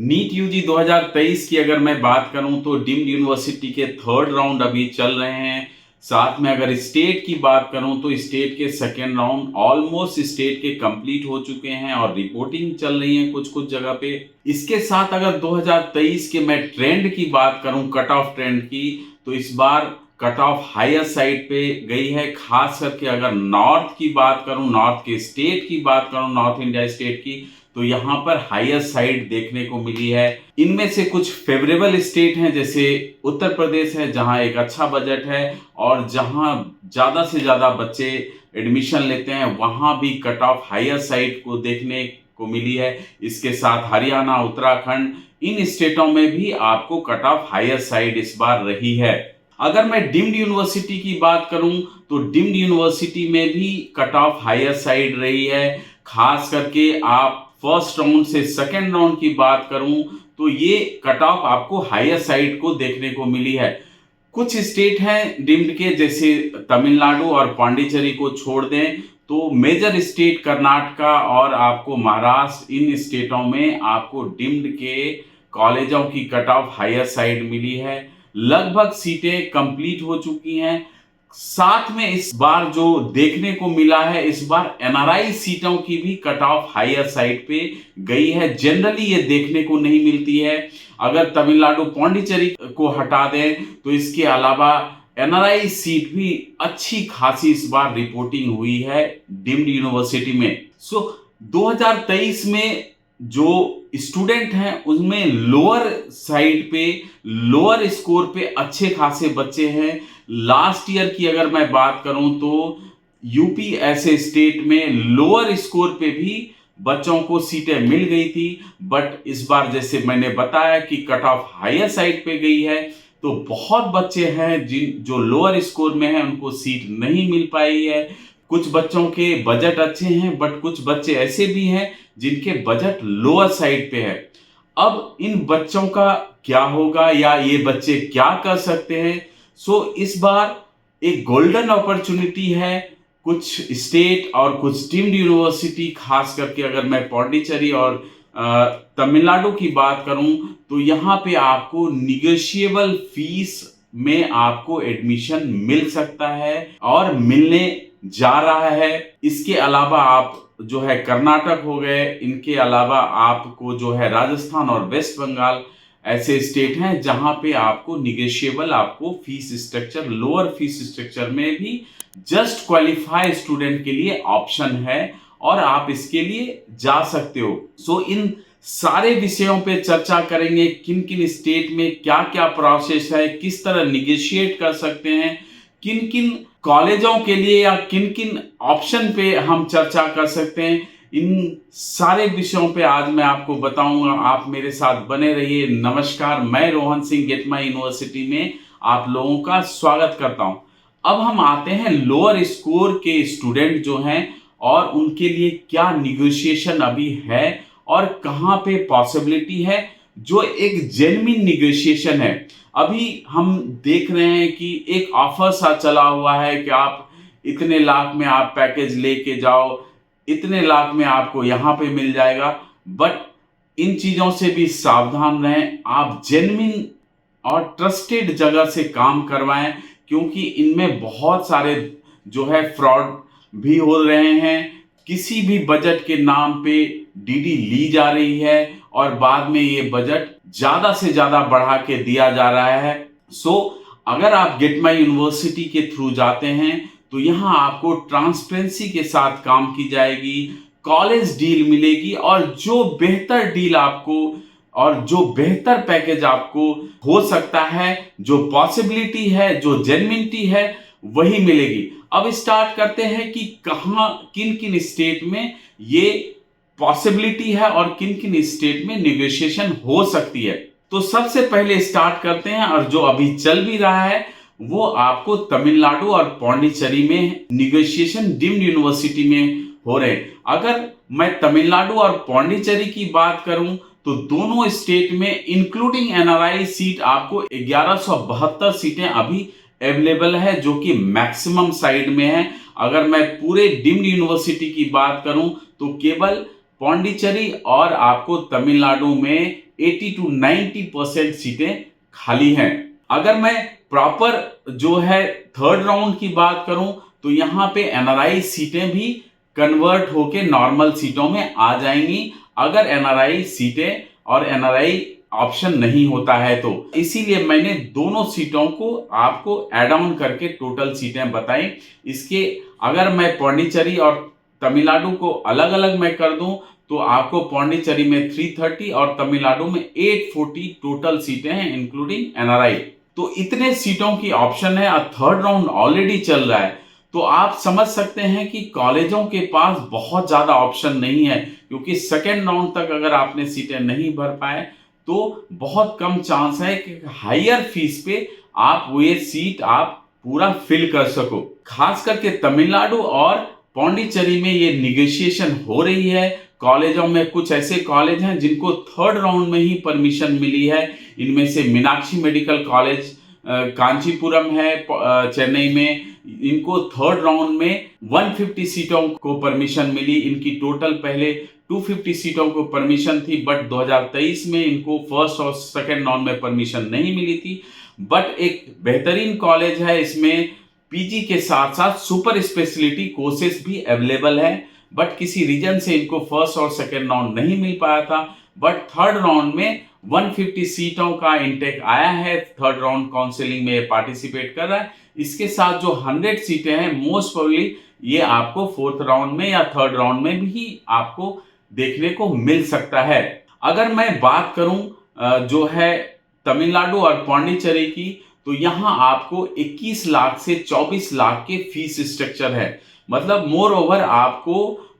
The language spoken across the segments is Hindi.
नीट यूजी 2023 की अगर मैं बात करूं तो डीम्ड यूनिवर्सिटी के थर्ड राउंड अभी चल रहे हैं। साथ में अगर स्टेट की बात करूं तो स्टेट के सेकेंड राउंड ऑलमोस्ट स्टेट के कंप्लीट हो चुके हैं और रिपोर्टिंग चल रही है कुछ कुछ जगह पे। इसके साथ अगर 2023 के मैं ट्रेंड की बात करूं, कट ऑफ ट्रेंड की, तो इस बार कट ऑफ हायर साइड पे गई है। खास करके अगर नॉर्थ की बात करूं, नॉर्थ के स्टेट की बात करूं, नॉर्थ इंडिया स्टेट की, तो यहाँ पर हायर साइड देखने को मिली है। इनमें से कुछ फेवरेबल स्टेट हैं, जैसे उत्तर प्रदेश है जहां एक अच्छा बजट है और जहां ज्यादा से ज्यादा बच्चे एडमिशन लेते हैं, वहां भी कट ऑफ हायर साइड को देखने को मिली है। इसके साथ हरियाणा, उत्तराखंड, इन स्टेटों में भी आपको कट ऑफ हायर साइड इस बार रही है। अगर मैं डीम्ड यूनिवर्सिटी की बात करूं तो डीम्ड यूनिवर्सिटी में भी कट ऑफ हायर साइड रही है। खास करके आप फर्स्ट राउंड से सेकेंड राउंड की बात करूं तो ये कट ऑफ आपको हायर साइड को देखने को मिली है। कुछ स्टेट हैं डीम्ड के, जैसे तमिलनाडु और पांडिचेरी को छोड़ दें तो मेजर स्टेट कर्नाटका और आपको महाराष्ट्र, इन स्टेटों में आपको डीम्ड के कॉलेजों की कट ऑफ हायर साइड मिली है। लगभग सीटें कंप्लीट हो चुकी हैं। साथ में इस बार जो देखने को मिला है, इस बार एनआरआई सीटों की भी कट ऑफ हायर साइड पे गई है। जनरली ये देखने को नहीं मिलती है। अगर तमिलनाडु पांडिचेरी को हटा दें तो इसके अलावा एनआरआई सीट भी अच्छी खासी इस बार रिपोर्टिंग हुई है डीम्ड यूनिवर्सिटी में। 2023 में जो स्टूडेंट हैं उसमें लोअर साइड पे, लोअर स्कोर पे अच्छे खासे बच्चे हैं। लास्ट ईयर की अगर मैं बात करूं तो यूपी ऐसे स्टेट में लोअर स्कोर पे भी बच्चों को सीटें मिल गई थी, बट इस बार जैसे मैंने बताया कि कट ऑफ हायर साइड पे गई है, तो बहुत बच्चे हैं जो लोअर स्कोर में हैं, उनको सीट नहीं मिल पाई है। कुछ बच्चों के बजट अच्छे हैं, बट कुछ बच्चे ऐसे भी हैं जिनके बजट लोअर साइड पे है। अब इन बच्चों का क्या होगा या ये बच्चे क्या कर सकते हैं? इस बार एक गोल्डन अपॉर्चुनिटी है। कुछ स्टेट और कुछ डीम्ड यूनिवर्सिटी, खास करके अगर मैं पौंडीचेरी और तमिलनाडु की बात करूं तो यहाँ पे आपको निगोशिएबल फीस में आपको एडमिशन मिल सकता है और मिलने जा रहा है। इसके अलावा आप जो है कर्नाटक हो गए, इनके अलावा आपको जो है राजस्थान और वेस्ट बंगाल ऐसे स्टेट हैं जहां पे आपको निगोशिएबल, आपको fees structure, lower fees structure में भी जस्ट क्वालिफाई स्टूडेंट के लिए ऑप्शन है और आप इसके लिए जा सकते हो। इन सारे विषयों पे चर्चा करेंगे, किन किन स्टेट में क्या क्या प्रोसेस है, किस तरह निगोशिएट कर सकते हैं, किन किन कॉलेजों के लिए या किन किन ऑप्शन पे हम चर्चा कर सकते हैं। इन सारे विषयों पे आज मैं आपको बताऊंगा। आप मेरे साथ बने रहिए। नमस्कार, मैं Rohan Singh get my university में आप लोगों का स्वागत करता हूं। अब हम आते हैं लोअर स्कोर के स्टूडेंट जो हैं और उनके लिए क्या निगोशिएशन अभी है और कहां पे पॉसिबिलिटी है जो एक जेन्युइन निगोशिएशन है। अभी हम देख रहे हैं कि एक ऑफर सा चला हुआ है कि आप इतने लाख में आप पैकेज लेके जाओ, इतने लाख में आपको यहां पे मिल जाएगा। बट इन चीजों से भी सावधान रहें। आप जेन्युइन और ट्रस्टेड जगह से काम करवाएं, क्योंकि इनमें बहुत सारे जो है फ्रॉड भी हो रहे हैं। किसी भी बजट के नाम पे डीडी ली जा रही है और बाद में ये बजट ज्यादा से ज्यादा बढ़ा के दिया जा रहा है। अगर आप गेट माई यूनिवर्सिटी के थ्रू जाते हैं तो यहाँ आपको ट्रांसपेरेंसी के साथ काम की जाएगी, कॉलेज डील मिलेगी और जो बेहतर डील आपको और जो बेहतर पैकेज आपको हो सकता है, जो पॉसिबिलिटी है, जो जेन्युइनिटी है, वही मिलेगी। अब स्टार्ट करते हैं कि कहां, किन किन स्टेट में ये पॉसिबिलिटी है और किन किन स्टेट में निगोशिएशन हो सकती है। तो सबसे पहले स्टार्ट करते हैं, और जो अभी चल भी रहा है वो आपको तमिलनाडु और पौंडीचेरी में निगोशिएशन डीम्ड यूनिवर्सिटी में हो रहे हैं। अगर मैं तमिलनाडु और पौंडीचेरी की बात करूं तो दोनों स्टेट में इंक्लूडिंग एनआरआई सीट आपको 1172 सीटें अभी अवेलेबल है, जो कि मैक्सिमम साइड में है। अगर मैं पूरे डीम्ड यूनिवर्सिटी की बात करूं तो केवल पौंडीचेरी और आपको तमिलनाडु में 80 to 90% सीटें खाली हैं। अगर मैं प्रॉपर जो है थर्ड राउंड की बात करूं तो यहां पे एनआरआई सीटें भी कन्वर्ट होके नॉर्मल सीटों में आ जाएंगी, अगर एनआरआई सीटें और एनआरआई ऑप्शन नहीं होता है तो। इसीलिए मैंने दोनों सीटों को आपको ऐड ऑन करके टोटल सीटें बताई। इसके अगर मैं पौंडीचेरी और तमिलनाडु को अलग अलग मैं कर दूं तो आपको पौंडीचेरी में 330 और तमिलनाडु में 840 टोटल सीटें हैं इंक्लूडिंग एनआरआई। तो इतने सीटों की ऑप्शन है और थर्ड राउंड ऑलरेडी चल रहा है, तो आप समझ सकते हैं कि कॉलेजों के पास बहुत ज्यादा ऑप्शन नहीं है, क्योंकि सेकेंड राउंड तक अगर आपने सीटें नहीं भर पाए तो बहुत कम चांस है कि हायर फीस पे आप वो सीट आप पूरा फिल कर सको। खास करके तमिलनाडु और पौंडीचेरी में ये निगोशिएशन हो रही है। कॉलेजों में कुछ ऐसे कॉलेज हैं जिनको थर्ड राउंड में ही परमिशन मिली है। इनमें से मीनाक्षी मेडिकल कॉलेज कांचीपुरम है चेन्नई में, इनको थर्ड राउंड में 150 सीटों को परमिशन मिली। इनकी टोटल पहले 250 सीटों को परमिशन थी, बट 2023 में इनको फर्स्ट और सेकेंड राउंड में परमिशन नहीं मिली थी। बट एक बेहतरीन कॉलेज है, इसमें पीजी के साथ साथ सुपर स्पेशलिटी कोर्सेज भी अवेलेबल है, बट किसी रीजन से इनको फर्स्ट और सेकेंड राउंड नहीं मिल पाया था। बट थर्ड राउंड में 150 सीटों का इंटेक आया है, थर्ड राउंड काउंसलिंग में पार्टिसिपेट कर रहा है। इसके साथ जो 100 सीटें हैं मोस्ट प्रोबेबली ये आपको फोर्थ राउंड में या थर्ड राउंड में भी आपको देखने को मिल सकता है। अगर मैं बात करूं जो है तमिलनाडु और पौंडीचेरी की, तो यहां आपको 21 लाख से 24 लाख के फीस स्ट्रक्चर है। मतलब मोर ओवर आपको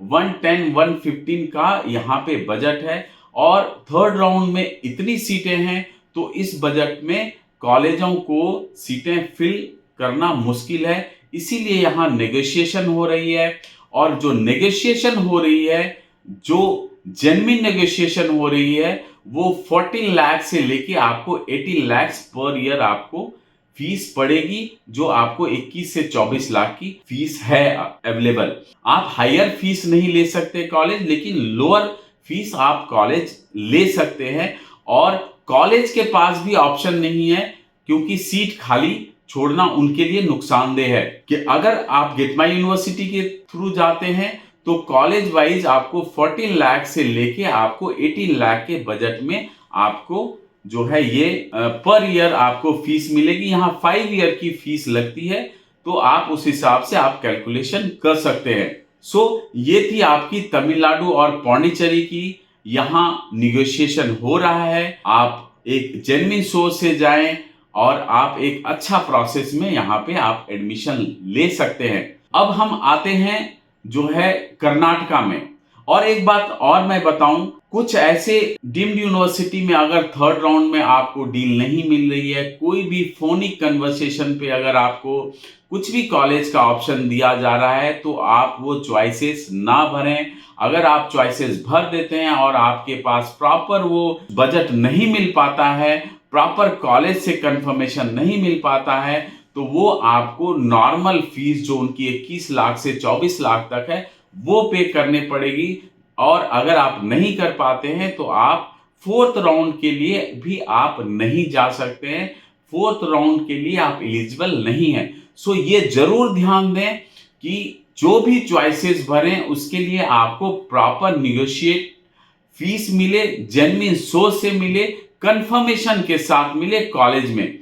110-115 का यहाँ पे बजट है, और थर्ड राउंड में इतनी सीटें हैं तो इस बजट में कॉलेजों को सीटें फिल करना मुश्किल है। इसीलिए यहाँ नेगोशिएशन हो रही है, और जो नेगोशिएशन हो रही है, जो जेन्युइन नेगोशिएशन हो रही है, वो 14 लाख से लेके आपको 80 लाख पर ईयर आपको फीस पड़ेगी, जो आपको 21 से 24 लाख की फीस है अवेलेबल। आप हायर फीस नहीं ले सकते कॉलेज, लेकिन लोअर फीस आप कॉलेज ले सकते हैं। और कॉलेज के पास भी ऑप्शन नहीं है, क्योंकि सीट खाली छोड़ना उनके लिए नुकसानदेह है। कि अगर आप गेट माई यूनिवर्सिटी के थ्रू जाते हैं तो कॉलेज वाइज आपको 14 लाख से लेके आपको 18 लाख के बजट में आपको जो है ये पर ईयर आपको फीस मिलेगी। यहाँ 5 ईयर की फीस लगती है, तो आप उस हिसाब से आप कैलकुलेशन कर सकते हैं। सो ये थी आपकी तमिलनाडु और पौंडीचेरी की, यहाँ निगोशिएशन हो रहा है। आप एक जेन्युइन सोर्स से जाएं और आप एक अच्छा प्रोसेस में यहाँ पे आप एडमिशन ले सकते हैं। अब हम आते हैं जो है कर्नाटका में। और एक बात और मैं बताऊं, कुछ ऐसे डीम्ड यूनिवर्सिटी में अगर थर्ड राउंड में आपको डील नहीं मिल रही है, कोई भी फोनिक कन्वर्सेशन पे अगर आपको कुछ भी कॉलेज का ऑप्शन दिया जा रहा है, तो आप वो चॉइसेस ना भरें। अगर आप चॉइसेस भर देते हैं और आपके पास प्रॉपर वो बजट नहीं मिल पाता है, प्रॉपर कॉलेज से कंफर्मेशन नहीं मिल पाता है, तो वो आपको नॉर्मल फीस जो उनकी 21 लाख से 24 लाख तक है वो पे करने पड़ेगी। और अगर आप नहीं कर पाते हैं तो आप फोर्थ राउंड के लिए भी आप नहीं जा सकते हैं, फोर्थ राउंड के लिए आप एलिजिबल नहीं हैं। सो ये जरूर ध्यान दें कि जो भी चॉइसेस भरें उसके लिए आपको प्रॉपर निगोशिएट फीस मिले, जेन्युइन सोर्स से मिले, कंफर्मेशन के साथ मिले कॉलेज में।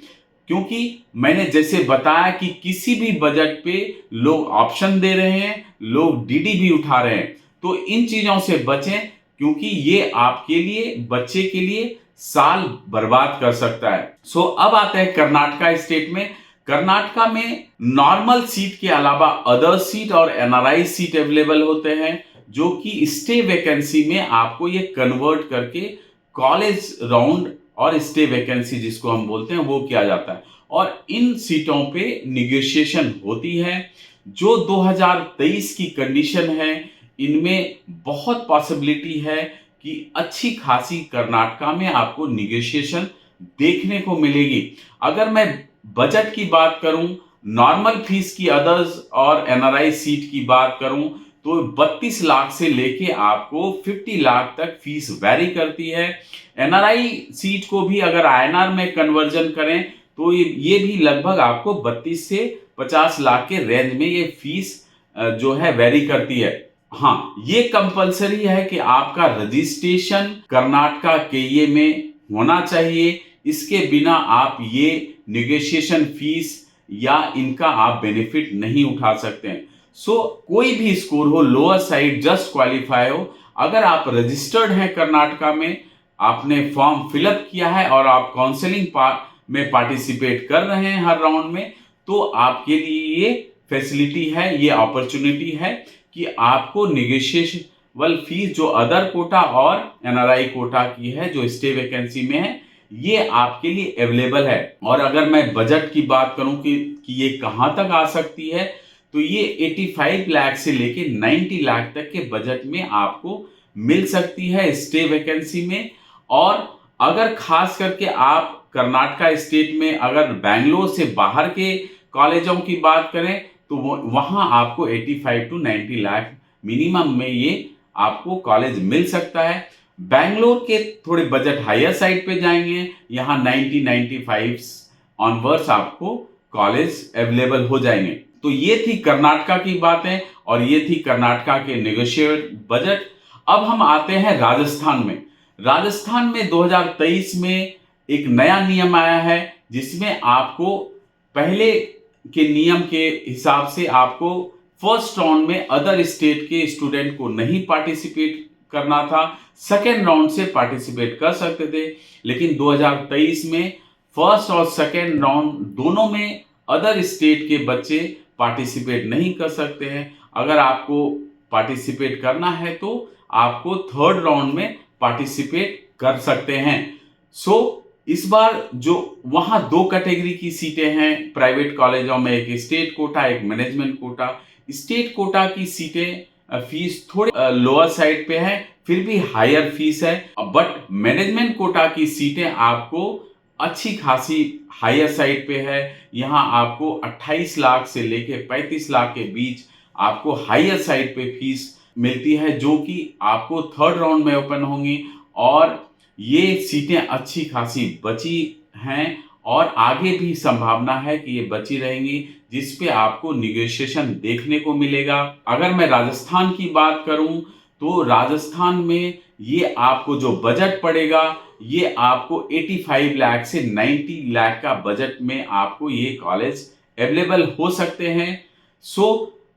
क्योंकि मैंने जैसे बताया कि किसी भी बजट पे लोग ऑप्शन दे रहे हैं, लोग डीडी भी उठा रहे हैं, तो इन चीजों से बचें, क्योंकि ये आपके लिए, बच्चे के लिए साल बर्बाद कर सकता है। सो अब आते हैं कर्नाटका स्टेट में। कर्नाटका में नॉर्मल सीट के अलावा अदर सीट और एनआरआई सीट अवेलेबल होते हैं, जो कि स्टे वैकेंसी में आपको ये कन्वर्ट करके कॉलेज राउंड और स्टे वैकेंसी जिसको हम बोलते हैं वो किया जाता है। और इन सीटों पे निगोशिएशन होती है। जो 2023 की कंडीशन है, इनमें बहुत पॉसिबिलिटी है कि अच्छी खासी कर्नाटका में आपको निगोशिएशन देखने को मिलेगी। अगर मैं बजट की बात करूं, नॉर्मल फीस की अदर्स और एनआरआई सीट की बात करूं, तो 32 लाख से लेके आपको 50 लाख तक फीस वैरी करती है। एनआरआई सीट को भी अगर आईएनआर में कन्वर्जन करें तो ये भी लगभग आपको 32 से 50 लाख के रेंज में ये फीस जो है वेरी करती है। हाँ, ये कंपलसरी है कि आपका रजिस्ट्रेशन कर्नाटका केईए में होना चाहिए। इसके बिना आप ये नेगोशिएशन फीस या इनका आप बेनिफिट नहीं उठा सकते हैं। कोई भी स्कोर हो, लोअर साइड जस्ट क्वालिफाई हो, अगर आप रजिस्टर्ड हैं कर्नाटका में, आपने फॉर्म फिलअप किया है और आप काउंसलिंग में पार्टिसिपेट कर रहे हैं हर राउंड में, तो आपके लिए ये फैसिलिटी है, ये अपॉर्चुनिटी है कि आपको नेगोशिएबल फीस जो अदर कोटा और एनआरआई कोटा की है, जो स्टे वैकेंसी में है, ये आपके लिए अवेलेबल है। और अगर मैं बजट की बात करूं कि ये कहां तक आ सकती है, तो ये 85 लाख से लेके 90 लाख तक के बजट में आपको मिल सकती है स्टे वैकेंसी में। और अगर खास करके आप कर्नाटका स्टेट में अगर बैंगलोर से बाहर के कॉलेजों की बात करें तो वहां आपको 85 टू 90 लाख मिनिमम में ये आपको कॉलेज मिल सकता है। बैंगलोर के थोड़े बजट हायर साइड पे जाएंगे, यहाँ 90-95 ऑनवर्ड्स आपको कॉलेज अवेलेबल हो जाएंगे। तो ये थी कर्नाटका की बातें और ये थी कर्नाटका के नेगोशिएट बजट। अब हम आते हैं राजस्थान में। राजस्थान में 2023 में एक नया नियम आया है, जिसमें आपको पहले के नियम के हिसाब से आपको फर्स्ट राउंड में अदर स्टेट के स्टूडेंट को नहीं पार्टिसिपेट करना था, सेकेंड राउंड से पार्टिसिपेट कर सकते थे। लेकिन 2023 में फर्स्ट और सेकेंड राउंड दोनों में अदर स्टेट के बच्चे पार्टिसिपेट नहीं कर सकते हैं। अगर आपको पार्टिसिपेट करना है तो आपको थर्ड राउंड में पार्टिसिपेट कर सकते हैं। इस बार जो वहां 2 कैटेगरी की सीटें हैं प्राइवेट कॉलेजों में, एक स्टेट कोटा, एक मैनेजमेंट कोटा। स्टेट कोटा की सीटें फीस थोड़े लोअर साइड पे है, फिर भी हायर फीस है। बट मैनेजमेंट कोटा की सीटें आपको अच्छी खासी हायर साइड पे है। यहाँ आपको 28 लाख से लेके 35 लाख के बीच आपको हायर साइड पे फीस मिलती है, जो कि आपको थर्ड राउंड में ओपन होंगी। और ये सीटें अच्छी खासी बची हैं और आगे भी संभावना है कि ये बची रहेंगी, जिस पे आपको निगोशिएशन देखने को मिलेगा। अगर मैं राजस्थान की बात करूं तो राजस्थान में ये आपको जो बजट पड़ेगा, ये आपको 85 लाख से 90 लाख का बजट में आपको ये कॉलेज अवेलेबल हो सकते हैं।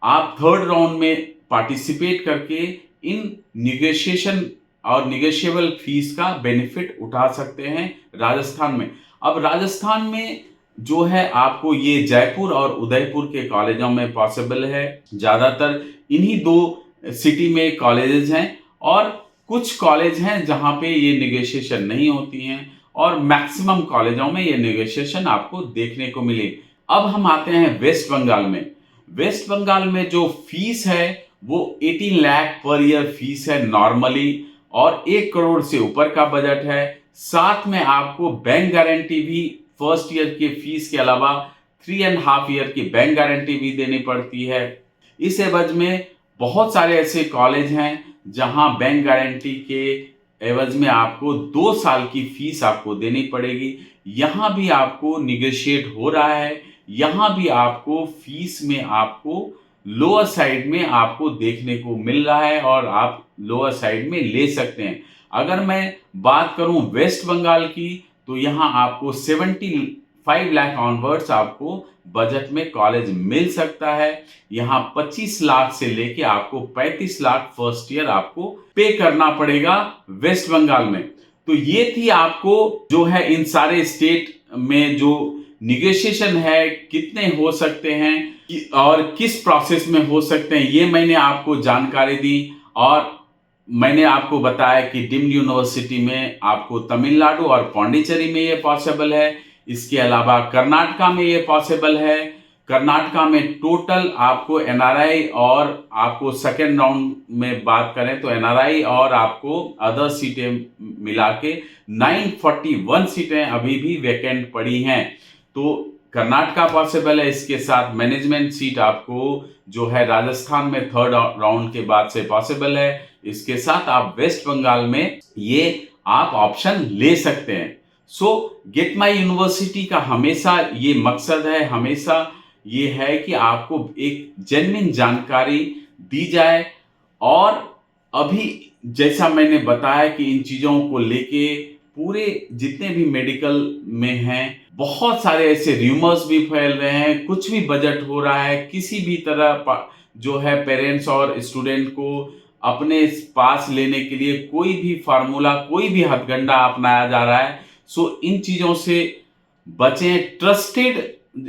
आप थर्ड राउंड में पार्टिसिपेट करके इन निगोशिएशन और निगोशिएबल फीस का बेनिफिट उठा सकते हैं राजस्थान में। अब राजस्थान में जो है आपको ये जयपुर और उदयपुर के कॉलेजों में पॉसिबल है। ज़्यादातर इन्हीं 2 सिटी में कॉलेजेस हैं और कुछ कॉलेज हैं जहां पे ये निगोशिएशन नहीं होती हैं और मैक्सिमम कॉलेजों में ये निगोशिएशन आपको देखने को मिले। अब हम आते हैं वेस्ट बंगाल में। वेस्ट बंगाल में जो फीस है वो 18 लाख पर ईयर फीस है नॉर्मली, और 1 करोड़ से ऊपर का बजट है। साथ में आपको बैंक गारंटी भी फर्स्ट ईयर की फीस के अलावा 3.5 ईयर की बैंक गारंटी भी देनी पड़ती है। इस एवज में बहुत सारे ऐसे कॉलेज हैं जहां बैंक गारंटी के एवज में आपको 2 साल की फीस आपको देनी पड़ेगी। यहां भी आपको निगोशिएट हो रहा है, यहां भी आपको फीस में आपको लोअर साइड में आपको देखने को मिल रहा है और आप लोअर साइड में ले सकते हैं। अगर मैं बात करूं वेस्ट बंगाल की तो यहां आपको 75 लाख ऑनवर्ड्स आपको बजट में कॉलेज मिल सकता है। यहां 25 लाख से लेके आपको 35 लाख फर्स्ट ईयर आपको पे करना पड़ेगा वेस्ट बंगाल में। तो ये थी आपको जो है इन सारे स्टेट में जो निगोशिएशन है कितने हो सकते हैं और किस प्रोसेस में हो सकते हैं, ये मैंने आपको जानकारी दी। और मैंने आपको बताया कि डीम्ड यूनिवर्सिटी में आपको तमिलनाडु और पौंडीचेरी में ये पॉसिबल है। इसके अलावा कर्नाटका में ये पॉसिबल है। कर्नाटका में टोटल आपको एनआरआई और आपको सेकेंड राउंड में बात करें तो एनआरआई और आपको अदर सीटें मिला के 941 सीटें अभी भी वैकेंट पड़ी हैं। तो कर्नाटका पॉसिबल है, इसके साथ मैनेजमेंट सीट आपको जो है राजस्थान में थर्ड राउंड के बाद से पॉसिबल है। इसके साथ आप वेस्ट बंगाल में ये आप ऑप्शन ले सकते हैं। सो गेट माई यूनिवर्सिटी का हमेशा ये मकसद है, हमेशा ये है कि आपको एक जेन्युइन जानकारी दी जाए। और अभी जैसा मैंने बताया कि इन चीज़ों को लेके पूरे जितने भी मेडिकल में हैं, बहुत सारे ऐसे र्यूमर्स भी फैल रहे हैं, कुछ भी बजट हो रहा है, किसी भी तरह जो है पेरेंट्स और स्टूडेंट को अपने पास लेने के लिए कोई भी फार्मूला, कोई भी हथकंडा अपनाया जा रहा है। सो इन चीज़ों से बचें। ट्रस्टेड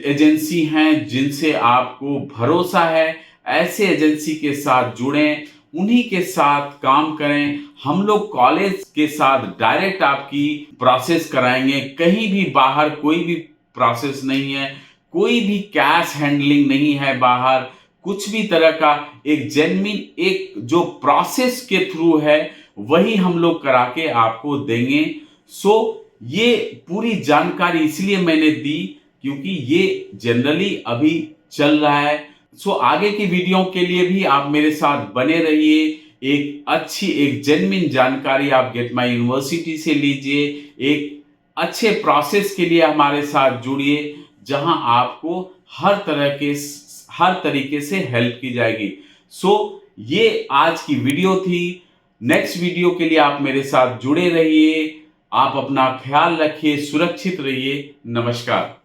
एजेंसी हैं जिनसे आपको भरोसा है, ऐसे एजेंसी के साथ जुड़ें, उन्हीं के साथ काम करें। हम लोग कॉलेज के साथ डायरेक्ट आपकी प्रोसेस कराएंगे, कहीं भी बाहर कोई भी प्रोसेस नहीं है, कोई भी कैश हैंडलिंग नहीं है बाहर, कुछ भी तरह का। एक जेन्युइन एक जो प्रोसेस के थ्रू है वही हम लोग करा के आपको देंगे। सो ये पूरी जानकारी इसलिए मैंने दी क्योंकि ये जनरली अभी चल रहा है। सो आगे की वीडियो के लिए भी आप मेरे साथ बने रहिए। एक अच्छी एक जेन्युइन जानकारी आप गेट माई यूनिवर्सिटी से लीजिए। एक अच्छे प्रोसेस के लिए हमारे साथ जुड़िए जहां आपको हर तरीके से हेल्प की जाएगी। सो ये आज की वीडियो थी। नेक्स्ट वीडियो के लिए आप मेरे साथ जुड़े रहिए। आप अपना ख्याल रखिए, सुरक्षित रहिए। नमस्कार।